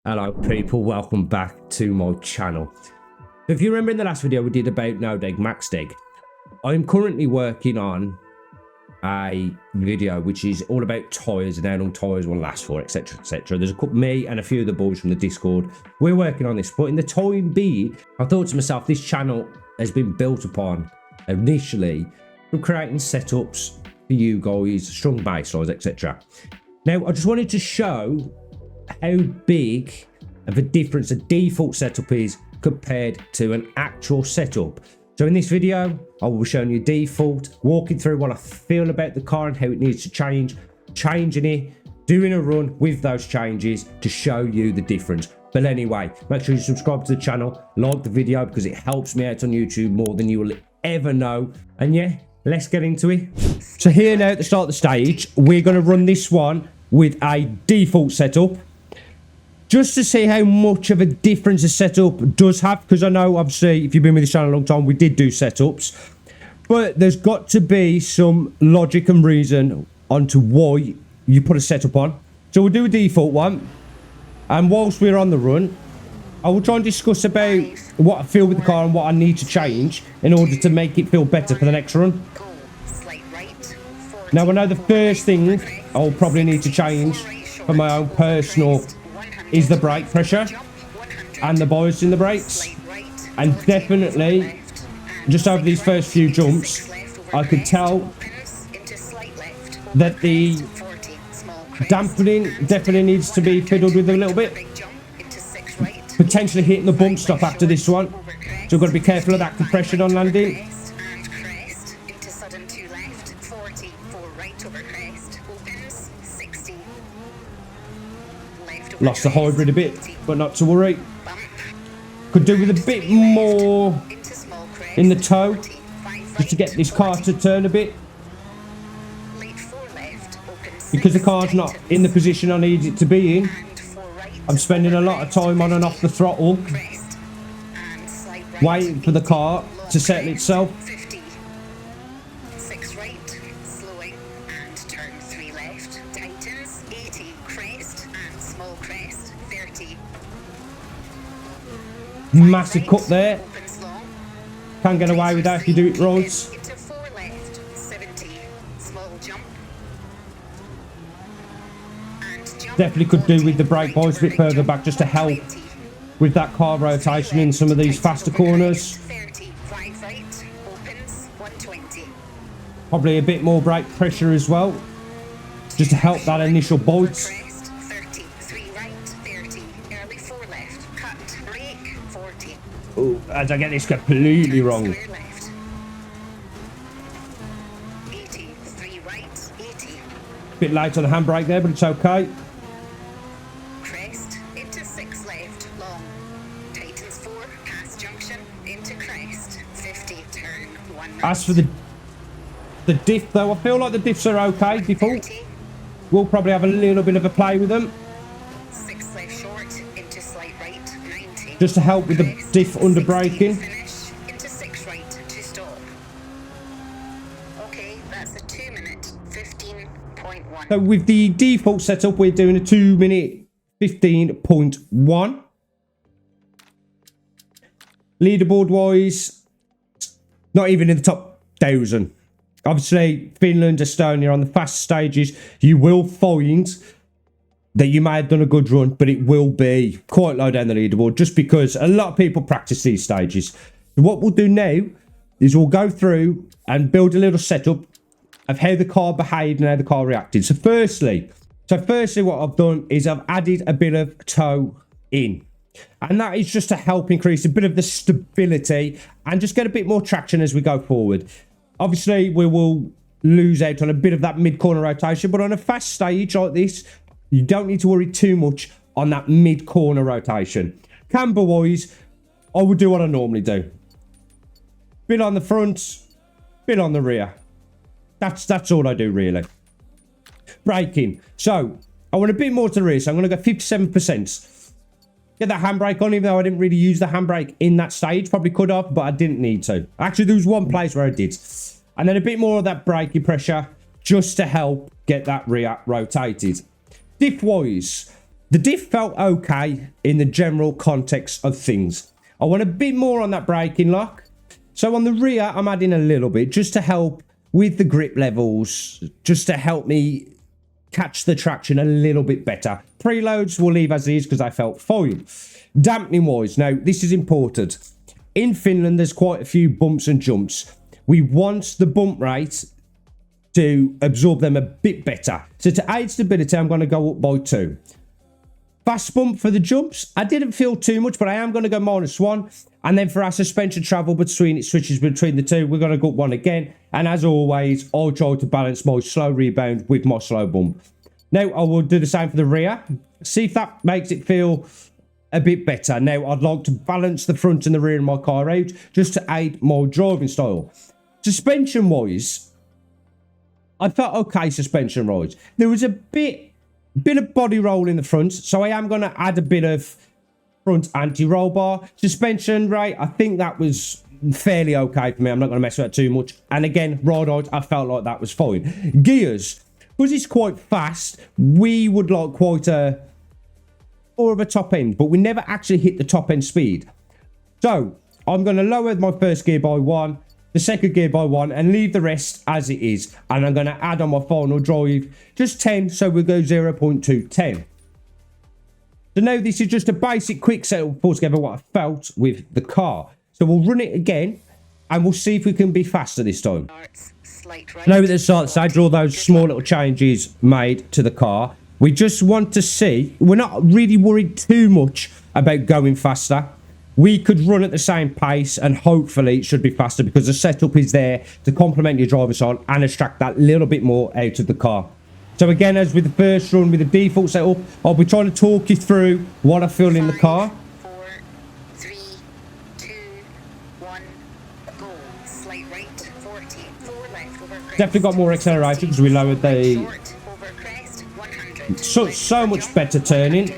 Hello people, welcome back to my channel. If you remember in the last video we did about no deg max deg, I'm currently working on a video which is all about tyres and how long tyres will last for, etc, etc. There's me and a few of the boys from the Discord. We're working on this, but in the time being, I thought to myself, this channel has been built upon initially from creating setups for you guys, strong base lines, etc. Now I just wanted to show how big of a difference a default setup is compared to an actual setup. So in this video, I will be showing you default, walking through what I feel about the car and how it needs to change, changing it, doing a run with those changes to show you the difference. But anyway, make sure you subscribe to the channel, like the video because it helps me out on YouTube more than you will ever know. And yeah, let's get into it. So here now at the start of the stage, we're going to run this one with a default setup, just to see how much of a difference a setup does have, because I know obviously if you've been with the channel a long time we did do setups, but there's got to be some logic and reason onto why you put a setup on. So we'll do a default one, and whilst we're on the run I will try and discuss about what I feel with the car and what I need to change in order to make it feel better for the next run. Now I know the first thing I'll probably need to change for my own personal is the brake pressure and the bias in the brakes, and definitely just over these first few jumps I could tell that the dampening definitely needs to be fiddled with a little bit, potentially hitting the bump stop after this one, so we've got to be careful of that compression on landing. Lost the hybrid a bit, but not to worry. Could do with a bit more in the toe, just to get this car to turn a bit. Because the car's not in the position I need it to be in, I'm spending a lot of time on and off the throttle, waiting for the car to settle itself. Massive cut there. Can't get away with that if you do it right. Definitely could do with the brake bias a bit further back just to help with that car rotation in some of these faster corners. Probably a bit more brake pressure as well, just to help that initial bite. Oh, as I get this completely wrong. Bit late on the handbrake there, but it's okay. Crest into 6 left long. Tightens 4 past junction into crest 50 turn 1. As for the diff though, I feel like the diffs are okay. Default. We'll probably have a little bit of a play with them, 6 left short into slight right 90. just to help with the diff under braking. Finish into 6 right to stop. Okay, that's a 2-minute 15.1. So with the default setup, we're doing a 2-minute 15.1. Leaderboard wise, not even in the top 1,000. Obviously, Finland, Estonia on the fast stages, you will find that you may have done a good run, but it will be quite low down the leaderboard just because a lot of people practice these stages. So what we'll do now is we'll go through and build a little setup of how the car behaved and how the car reacted. So firstly what I've done is I've added a bit of toe in, and that is just to help increase a bit of the stability and just get a bit more traction as we go forward. Obviously we will lose out on a bit of that mid-corner rotation, but on a fast stage like this you don't need to worry too much on that mid-corner rotation. Camber wise, I would do what I normally do, bit on the front, bit on the rear. That's all I do really. Braking, so I want a bit more to the rear, so I'm going to go 57%. Get that handbrake on, even though I didn't really use the handbrake in that stage. Probably could have, but I didn't need to. Actually, there was one place where I did. And then a bit more of that braking pressure just to help get that rear rotated. Diff wise, The diff felt okay in the general context of things. I want a bit more on that braking lock. So on the rear, I'm adding a little bit just to help with the grip levels, just to help me catch the traction a little bit better. Preloads will leave as is because I felt fine. Dampening wise, now this is important. In Finland, there's quite a few bumps and jumps. We want the bump rate to absorb them a bit better. So to aid stability, I'm going to go up by 2. Fast bump for the jumps, I didn't feel too much, but I am going to go -1. And then for our suspension travel between, it switches between the two, we're going to go up 1 again. And as always, I'll try to balance my slow rebound with my slow bump. Now, I will do the same for the rear. See if that makes it feel a bit better. Now, I'd like to balance the front and the rear of my car out just to aid my driving style. Suspension-wise, I felt okay suspension-wise. There was a bit of body roll in the front, so I am going to add a bit of front anti-roll bar. Suspension rate, I think that was fairly okay for me. I'm not going to mess with that too much. And again, ride height, I felt like that was fine. Gears, because it's quite fast, we would like quite a more of a top end, but we never actually hit the top end speed. So I'm going to lower my first gear by 1, the second gear by 1, and leave the rest as it is. And I'm going to add on my final drive just 10, so we'll go 0.210. So now this is just a basic quick setup to pull together what I felt with the car. So we'll run it again and we'll see if we can be faster this time. Now at the start stage, all those small little changes made to the car, we just want to see, we're not really worried too much about going faster. We could run at the same pace and hopefully it should be faster because the setup is there to complement your driving style and extract that little bit more out of the car. So again, as with the first run with the default setup, I'll be trying to talk you through what I feel in the car. 4, 3, 2, 1, go. Slight right, 40, 4 left over crest. Definitely got more acceleration because we lowered the... Short, over crest, 100. So much better turning.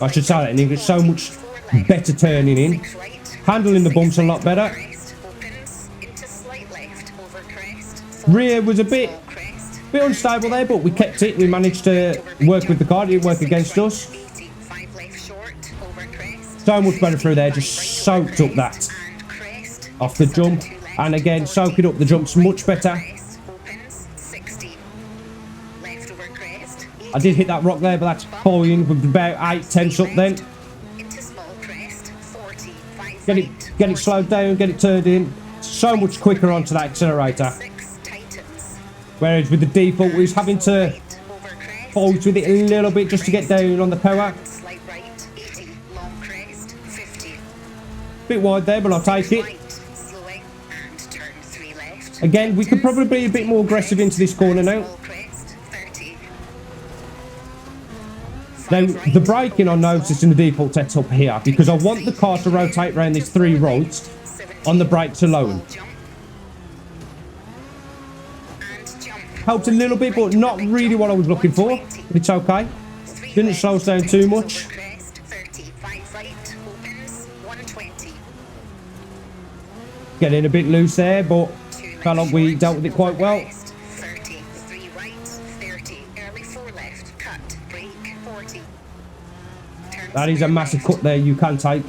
I should say that in English. So much better turning in. Handling the bumps a lot better. Rear was a bit unstable there, but we kept it. We managed to work with the car. It didn't work against us. So much better through there. Just soaked up that off the jump. And again, soaking up the jumps much better. I did hit that rock there, but that's fine. With about 8/10 up then. Get it slowed down, get it turned in. So much quicker onto that accelerator. Whereas with the default, we was having to fight with it a little bit just to get down on the power. Bit wide there, but I'll take it. Again, we could probably be a bit more aggressive into this corner now. Now, the braking I noticed in the default setup here, because I want the car to rotate around these 3 rods on the brakes alone. Helped a little bit, but not really what I was looking for. But it's okay. Didn't slow us down too much. Getting a bit loose there, but felt like we dealt with it quite well. That is a massive cut there you can take.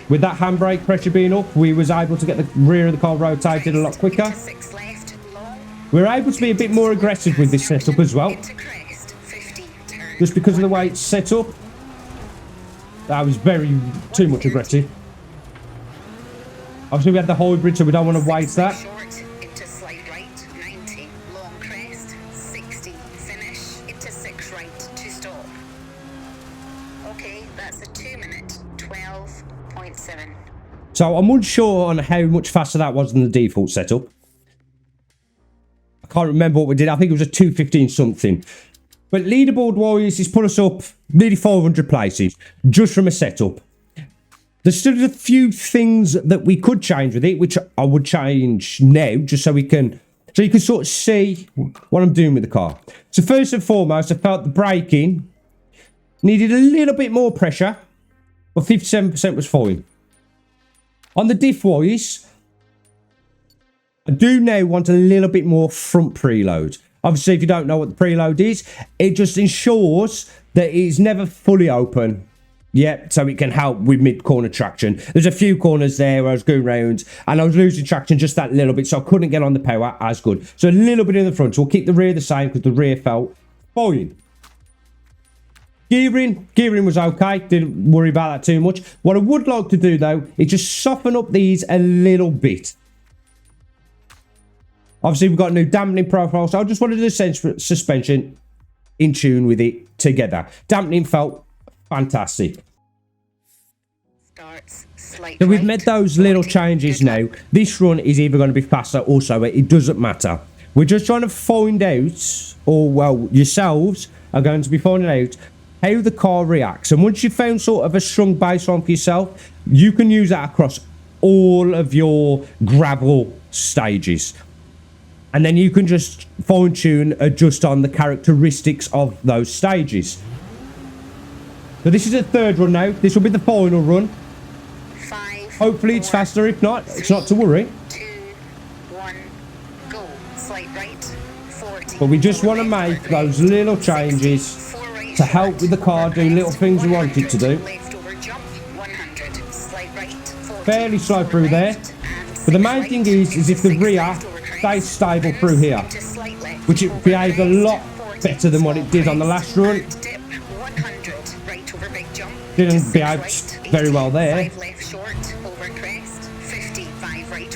With that handbrake pressure being up, we was able to get the rear of the car rotated a lot quicker. We're able to be a bit more aggressive with this setup as well. Just because of the way it's set up. That was too much aggressive. Obviously we had the hybrid, so we don't want to waste that. So I'm unsure on how much faster that was than the default setup. I can't remember what we did. I think it was a 2:15 something. But leaderboard wise, it's put us up nearly 400 places just from a setup. There's still a few things that we could change with it, which I would change now, just so you can sort of see what I'm doing with the car. So first and foremost, I felt the braking needed a little bit more pressure, but 57% was fine. On the diff wise, I do now want a little bit more front preload. Obviously, if you don't know what the preload is, it just ensures that it is never fully open. Yeah, so it can help with mid-corner traction. There's a few corners there where I was going round and I was losing traction just that little bit, so I couldn't get on the power as good. So a little bit in the front, so we'll keep the rear the same because the rear felt fine. Gearing was okay, didn't worry about that too much. What I would like to do though is just soften up these a little bit. Obviously we've got a new dampening profile, so I just wanted the suspension in tune with it together. Dampening felt fantastic. So we've made those little changes now. This run is either going to be faster or slower, it doesn't matter. We're just trying to find out, or well, yourselves are going to be finding out how the car reacts. And once you've found sort of a strong baseline for yourself, you can use that across all of your gravel stages. And then you can just fine tune, adjust on the characteristics of those stages. So this is the third run now. This will be the final run. 5, Hopefully it's 4, faster. If not, 3, it's not to worry. 2, 1, go. Slight right, 40. But we just want to make those little changes to help with the car do little things we want it to do. Left over jump, 100. Slight right, 40. Fairly slow through there. But the main thing is if the rear stays stable through here, which it behaved a lot better than what it did on the last run. Didn't behave very well there,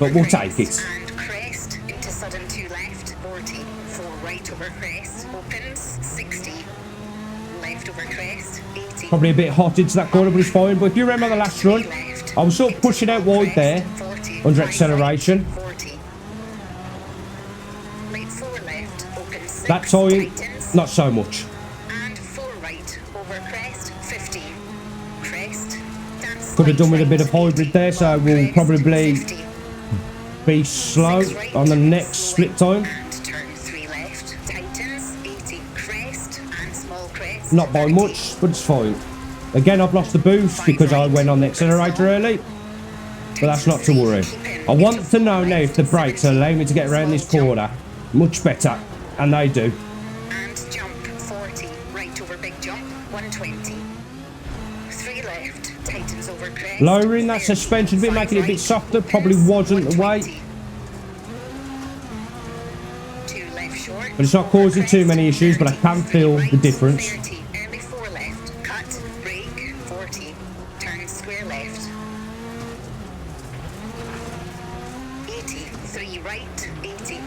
but we'll take it. And crest into sudden 2 left, 40, 4 right over crest, opens, 60, left over crest, 80. Probably a bit hot into that corner, but it's fine. But if you remember the last run, I was sort of pushing out wide there, under acceleration. That time, not so much. And 4 right over crest, 15. Crest, Could have done with a bit of hybrid there, so we'll probably be slow on the next split time. and turn 3 left, tightens, 80. Crest and small crest. Not by much, but it's fine. Again, I've lost the boost because I went on the accelerator early, but that's not to worry. I want to know now if the brakes allow me to get around this corner much better, and they do. And jump, 40. Right over big jump, 120. 3 left, tightens over crest. Lowering that suspension a bit, making it a bit softer, probably wasn't the way. 2 left short. But it's not causing too many issues, but I can feel the difference. 30, early 4 left, cut, brake, 40. Turn square left. 80, 3 right, 80.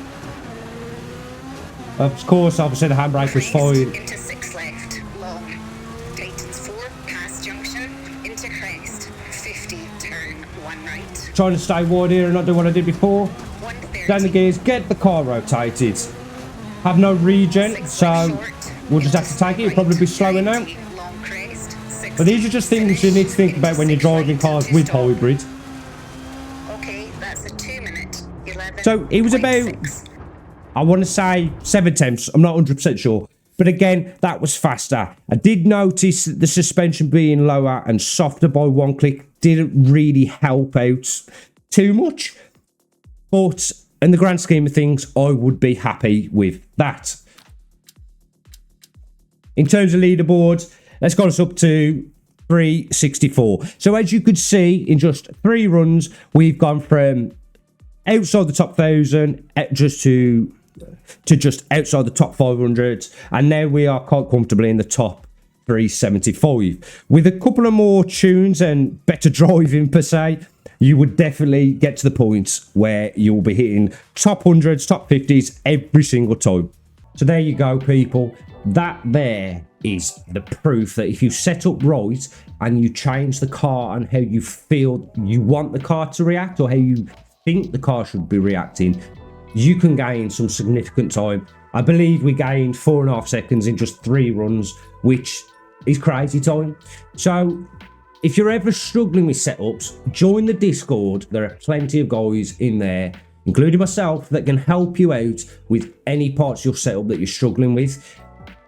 Of course, obviously the handbrake was fine. Into 6 left, long. Tightens 4, past junction, into crest, 50, turn 1 right. Trying to stay wide here and not do what I did before. 130. Down the gears, get the car rotated. Have no regen, so we'll just have to take it. It'll probably be slower now. Long crest, 60, But these are just things you need to think about when you're driving cars with hybrid. Okay, that's a 2-minute, 11. So it was about, I want to say 7 tenths. I'm not 100% sure. But again, that was faster. I did notice that the suspension being lower and softer by 1 click didn't really help out too much. But in the grand scheme of things, I would be happy with that. In terms of leaderboards, let's got us up to 364. So as you could see, in just 3 runs, we've gone from outside the top 1,000 to just outside the top 500, and now we are quite comfortably in the top 375. With a couple of more tunes and better driving per se, you would definitely get to the point where you'll be hitting top 100s, top 50s every single time. So there you go, people. That there is the proof that if you set up right and you change the car and how you feel you want the car to react, or how you think the car should be reacting, you can gain some significant time. I believe we gained 4.5 seconds in just 3 runs, which is crazy time. So if you're ever struggling with setups, join the Discord. There are plenty of guys in there, including myself, that can help you out with any parts of your setup that you're struggling with.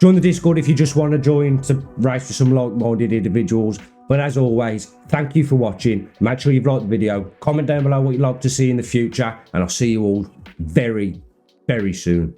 Join the Discord if you just want to join to race with some like-minded individuals. But as always, thank you for watching. Make sure you've liked the video. Comment down below what you'd like to see in the future, and I'll see you all very, very soon.